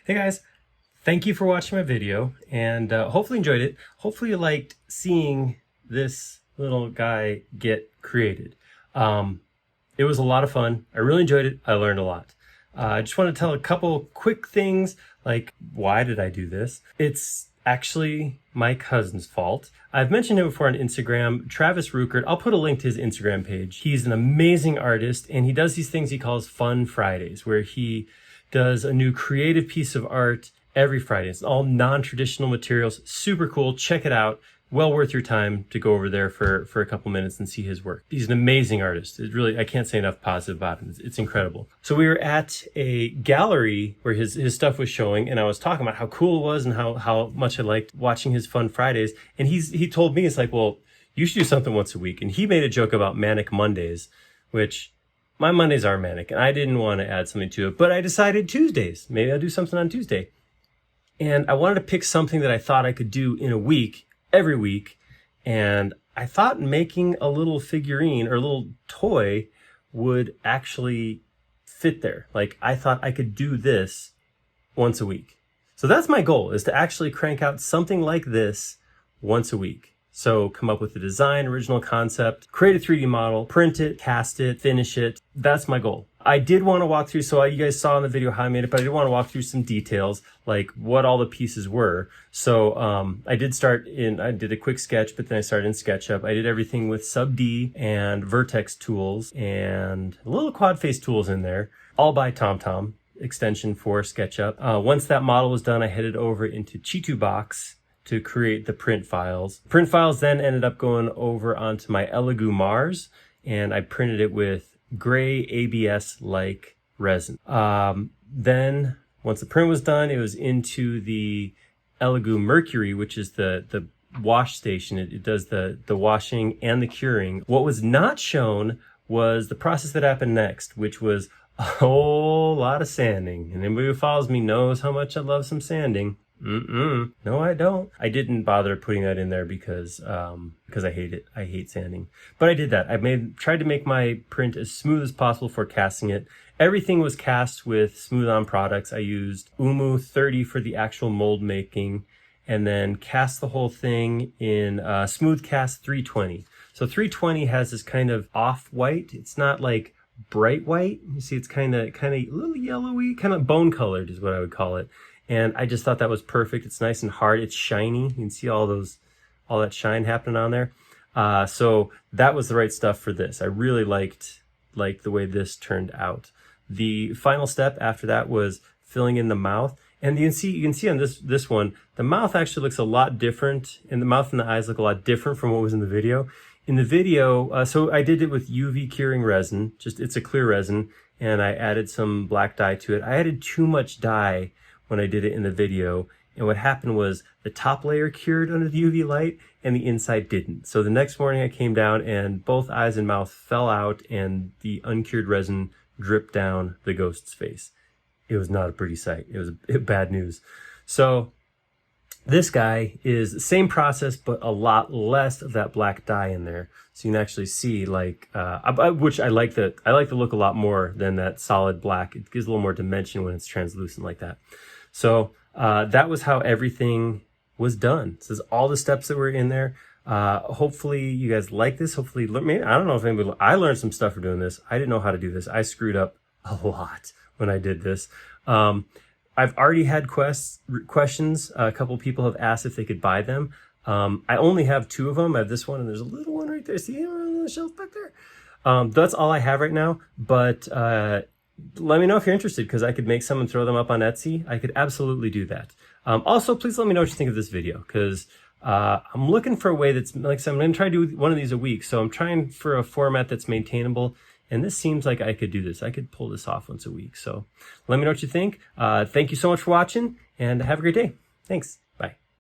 Hey guys, thank you for watching my video and hopefully enjoyed it. Hopefully you liked seeing this little guy get created. It was a lot of fun. I really enjoyed it. I learned a lot. I just want to tell a couple quick things, like why did I do this? It's actually my cousin's fault. I've mentioned him before on Instagram, Travis Ruckert. I'll put a link to his Instagram page. He's an amazing artist and he does these things he calls Fun Fridays, where he does a new creative piece of art every Friday. It's all non-traditional materials, super cool. Check it out. Well worth your time to go over there for a couple minutes and see his work. He's an amazing artist. It really, I can't say enough positive about him. It's incredible. So we were at a gallery where his stuff was showing, and I was talking about how cool it was and how much I liked watching his Fun Fridays. And he told me, it's like, well, you should do something once a week. And he made a joke about Manic Mondays, which my Mondays are manic, and I didn't want to add something to it, but I decided Tuesdays. Maybe I'll do something on Tuesday. And I wanted to pick something that I thought I could do in a week, every week, and I thought making a little figurine or a little toy would actually fit there. Like, I thought I could do this once a week. So that's my goal, is to actually crank out something like this once a week. So come up with the design, original concept, create a 3D model, print it, cast it, finish it. That's my goal. I did want to walk through, so you guys saw in the video how I made it, but I did want to walk through some details, like what all the pieces were. So I did a quick sketch, but then I started in SketchUp. I did everything with Sub D and Vertex tools and a little quad face tools in there, all by TomTom, extension for SketchUp. Once that model was done, I headed over into Chitubox to create the print files. Print files then ended up going over onto my Elegoo Mars, and I printed it with gray ABS-like resin. Then once the print was done, it was into the Elegoo Mercury, which is the wash station. It does the washing and the curing. What was not shown was the process that happened next, which was a whole lot of sanding. And anybody who follows me knows how much I love some sanding. No, I don't. I didn't bother putting that in there because I hate it. I hate sanding. But I did that. Tried to make my print as smooth as possible for casting it. Everything was cast with Smooth On products. I used Umu 30 for the actual mold making, and then cast the whole thing in Smooth Cast 320. So 320 has this kind of off-white. It's not like bright white. You see, it's kind of a little yellowy, kind of bone colored is what I would call it. And I just thought that was perfect. It's nice and hard. It's shiny. You can see all that shine happening on there. So that was the right stuff for this. I really liked the way this turned out. The final step after that was filling in the mouth. And you can see on this one, the mouth actually looks a lot different, and the mouth and the eyes look a lot different from what was in the video. In the video, so I did it with UV curing resin. It's a clear resin, and I added some black dye to it. I added too much dye when I did it in the video, and what happened was the top layer cured under the UV light and the inside didn't. So the next morning I came down and both eyes and mouth fell out and the uncured resin dripped down the ghost's face. It was not a pretty sight. It was bad news. So this guy is the same process, but a lot less of that black dye in there. So you can actually see, like, which I like the look a lot more than that solid black. It gives a little more dimension when it's translucent like that. So that was how everything was done. This is all the steps that were in there. Hopefully you guys like this. Hopefully, maybe, I don't know if anybody, I learned some stuff for doing this. I didn't know how to do this. I screwed up a lot when I did this. I've already had questions. A couple people have asked if they could buy them. I only have 2 of them. I have this one, and there's a little one right there. See on the shelf back there? That's all I have right now. But let me know if you're interested, because I could make some and throw them up on Etsy. I could absolutely do that. Also, please let me know what you think of this video, because I'm looking for a way that's, like I said, I'm going to try to do one of these a week. So I'm trying for a format that's maintainable. And this seems like I could do this. I could pull this off once a week. So let me know what you think. Thank you so much for watching, and have a great day. Thanks.